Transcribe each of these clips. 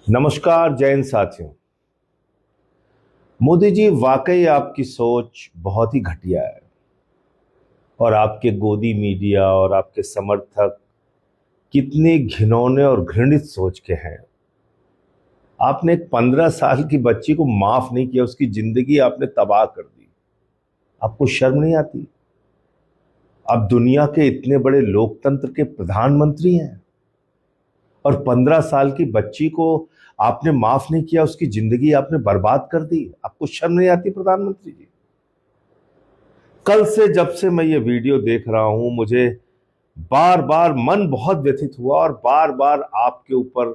नमस्कार जैन साथियों। मोदी जी, वाकई आपकी सोच बहुत ही घटिया है और आपके गोदी मीडिया और आपके समर्थक कितने घिनौने और घृणित सोच के हैं। आपने एक 15 साल की बच्ची को माफ नहीं किया, उसकी जिंदगी आपने तबाह कर दी। आपको शर्म नहीं आती? आप दुनिया के इतने बड़े लोकतंत्र के प्रधानमंत्री हैं और 15 साल की बच्ची को आपने माफ नहीं किया, उसकी जिंदगी आपने बर्बाद कर दी। आपको शर्म नहीं आती प्रधानमंत्री जी? कल से जब से मैं ये वीडियो देख रहा हूं, मुझे बार बार मन बहुत व्यथित हुआ और बार बार आपके ऊपर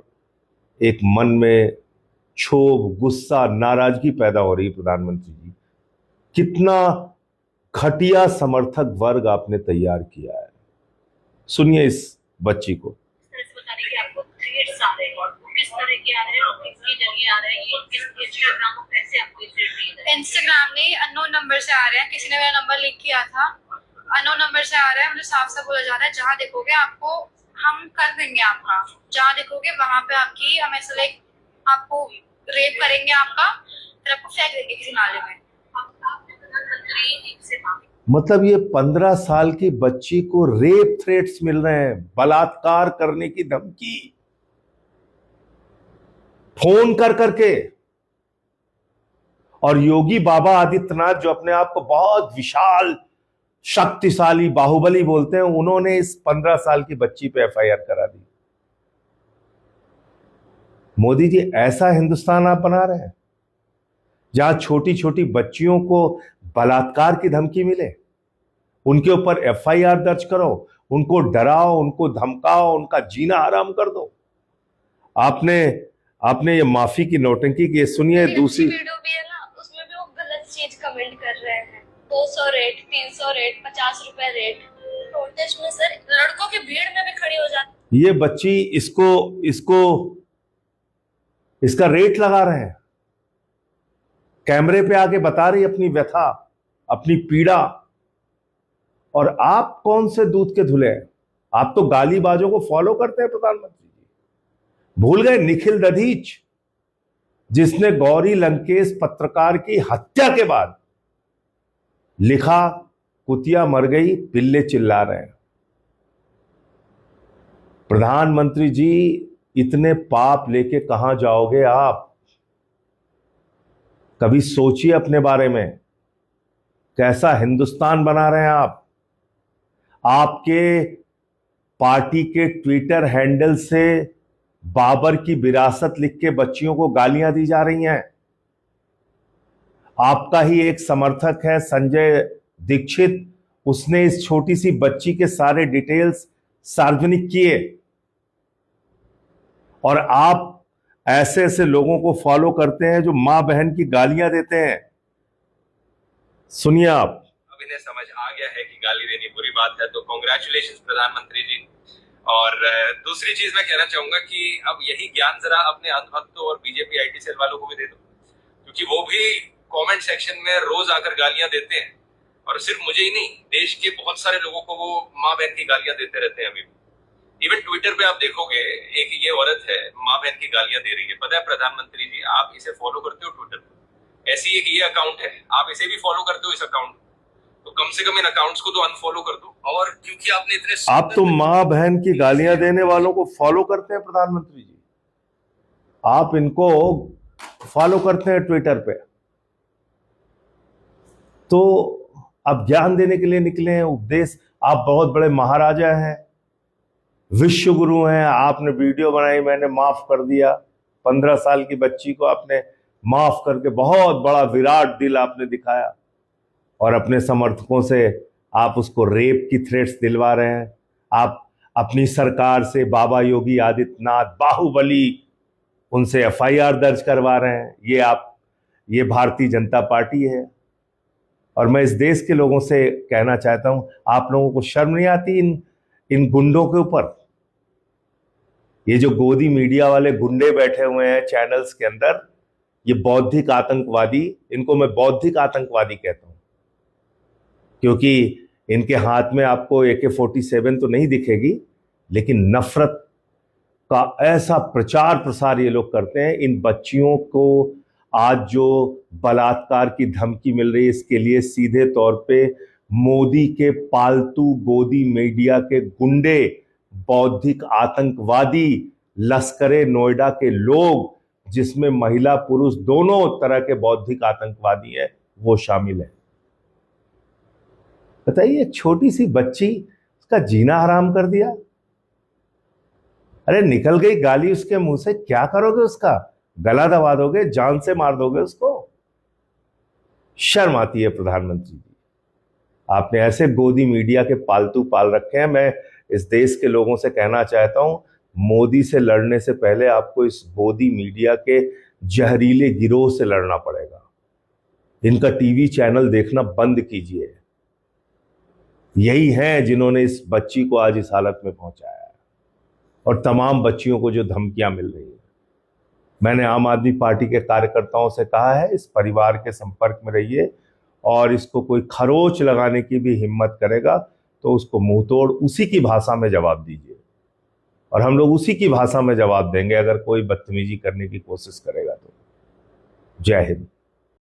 एक मन में क्षोभ, गुस्सा, नाराजगी पैदा हो रही है। प्रधानमंत्री जी, कितना घटिया समर्थक वर्ग आपने तैयार किया है। सुनिए इस बच्ची को। बता रही कि आपको थ्रेड्स आ रहे हैं और वो किस तरह के आ रहे हैं और किसके जरिए आ रहे हैं, ये किस इंस्टाग्राम को कैसे आपको थ्रेड दिए जा रहे हैं? इंस्टाग्राम ने अननोन नंबर से आ रहे हैं। किसी ने मेरा नंबर लिख किया था, अननोन नंबर से आ रहा है। मुझे साफ साफ बोला जा रहा है, जहाँ देखोगे आपको हम कर देंगे, आपका जहाँ देखोगे वहां पे आपकी हम ऐसा लाइक आपको रेप करेंगे आपका, फिर आपको फेंक देंगे किसी नाले में। प्रधानमंत्री से मतलब ये 15 साल की बच्ची को रेप थ्रेट्स मिल रहे हैं, बलात्कार करने की धमकी फोन कर करके। और योगी बाबा आदित्यनाथ, जो अपने आप को बहुत विशाल, शक्तिशाली, बाहुबली बोलते हैं, उन्होंने इस 15 साल की बच्ची पे एफआईआर करा दी। मोदी जी, ऐसा हिंदुस्तान आप बना रहे हैं जहां छोटी छोटी बच्चियों को बलात्कार की धमकी मिले, उनके ऊपर एफआईआर दर्ज करो, उनको डराओ, उनको धमकाओ, उनका जीना हराम कर दो। आपने आपने ये माफी की नौटंकी की। सुनिए दूसरी वीडियो भी है ना, उसमें भी वो गलत चीज कमेंट कर रहे हैं। 200 रेट, 300 रेट, 50 रुपए रेट। प्रोटेस्ट में सर लड़कों की भीड़ में भी खड़ी हो जाती। ये बच्ची इसको इसको इसका रेट लगा रहे हैं, कैमरे पे आके बता रही अपनी व्यथा, अपनी पीड़ा। और आप कौन से दूध के धुले हैं? आप तो गालीबाजों को फॉलो करते हैं प्रधानमंत्री जी। भूल गए निखिल दधीच, जिसने गौरी लंकेश पत्रकार की हत्या के बाद लिखा, कुतिया मर गई, पिल्ले चिल्ला रहे हैं। प्रधानमंत्री जी, इतने पाप लेके कहां जाओगे आप? कभी सोचिए अपने बारे में, कैसा हिंदुस्तान बना रहे हैं आप। आपके पार्टी के ट्विटर हैंडल से बाबर की विरासत लिख के बच्चियों को गालियां दी जा रही हैं। आपका ही एक समर्थक है संजय दीक्षित, उसने इस छोटी सी बच्ची के सारे डिटेल्स सार्वजनिक किए और आप ऐसे ऐसे लोगों को फॉलो करते हैं जो मां बहन की गालियां देते हैं। सुनिए आप। अब इन्हें समझ आ गया है कि गाली देनी बुरी बात है, तो कॉन्ग्रेचुलेशन प्रधानमंत्री जी। और दूसरी चीज मैं कहना चाहूंगा कि अब यही ज्ञान जरा अपने अंधभक्तों और बीजेपी आईटी सेल वालों को भी दे दो, क्योंकि वो भी कमेंट सेक्शन में रोज आकर गालियां देते हैं। और सिर्फ मुझे ही नहीं, देश के बहुत सारे लोगों को वो माँ बहन की गालियां देते रहते हैं। अभी इवन ट्विटर पे आप देखोगे, एक ये औरत है माँ बहन की गालियां दे रही है। पता है प्रधानमंत्री जी, आप इसे फॉलो करते हो ट्विटर पर? ऐसी एक ये अकाउंट है, आप इसे भी फॉलो करते हो इस अकाउंट, तो कम से कम इन अकाउंट्स को तो अनफॉलो कर दो। और क्योंकि आपने इतने आप तो मां बहन की गालियां देने वालों को फॉलो करते हैं प्रधानमंत्री जी, आप इनको फॉलो करते हैं ट्विटर पे। तो आप ज्ञान देने के लिए निकले हैं, उपदेश। आप बहुत बड़े महाराजा हैं, विश्व गुरु हैं। आपने वीडियो बनाई, मैंने माफ कर दिया। 15 साल की बच्ची को आपने माफ करके बहुत बड़ा विराट दिल आपने दिखाया और अपने समर्थकों से आप उसको रेप की थ्रेट्स दिलवा रहे हैं। आप अपनी सरकार से बाबा योगी आदित्यनाथ, बाहुबली, उनसे एफआईआर दर्ज करवा रहे हैं। ये भारतीय जनता पार्टी है। और मैं इस देश के लोगों से कहना चाहता हूं, आप लोगों को शर्म नहीं आती इन गुंडों के ऊपर? ये जो गोदी मीडिया वाले गुंडे बैठे हुए हैं चैनल्स के अंदर, ये बौद्धिक आतंकवादी, इनको मैं बौद्धिक आतंकवादी कहता हूं, क्योंकि इनके हाथ में आपको AK-47 तो नहीं दिखेगी, लेकिन नफरत का ऐसा प्रचार प्रसार ये लोग करते हैं। इन बच्चियों को आज जो बलात्कार की धमकी मिल रही है, इसके लिए सीधे तौर पे मोदी के पालतू गोदी मीडिया के गुंडे, बौद्धिक आतंकवादी, लश्करे नोएडा के लोग, जिसमें महिला पुरुष दोनों तरह के बौद्धिक आतंकवादी हैं, वो शामिल है। बताइए, छोटी सी बच्ची, उसका जीना हराम कर दिया। अरे निकल गई गाली उसके मुंह से, क्या करोगे? उसका गला दबा दोगे? जान से मार दोगे उसको? शर्म आती है प्रधानमंत्री जी। आपने ऐसे गोदी मीडिया के पालतू पाल रखे हैं। मैं इस देश के लोगों से कहना चाहता हूं, मोदी से लड़ने से पहले आपको इस गोदी मीडिया के जहरीले गिरोह से लड़ना पड़ेगा। इनका टीवी चैनल देखना बंद कीजिए। यही हैं जिन्होंने इस बच्ची को आज इस हालत में पहुंचाया है, और तमाम बच्चियों को जो धमकियां मिल रही है। मैंने आम आदमी पार्टी के कार्यकर्ताओं से कहा है, इस परिवार के संपर्क में रहिए, और इसको कोई खरोच लगाने की भी हिम्मत करेगा तो उसको मुंह तोड़ उसी की भाषा में जवाब दीजिए, और हम लोग उसी की भाषा में जवाब देंगे अगर कोई बदतमीजी करने की कोशिश करेगा तो। जय हिंद।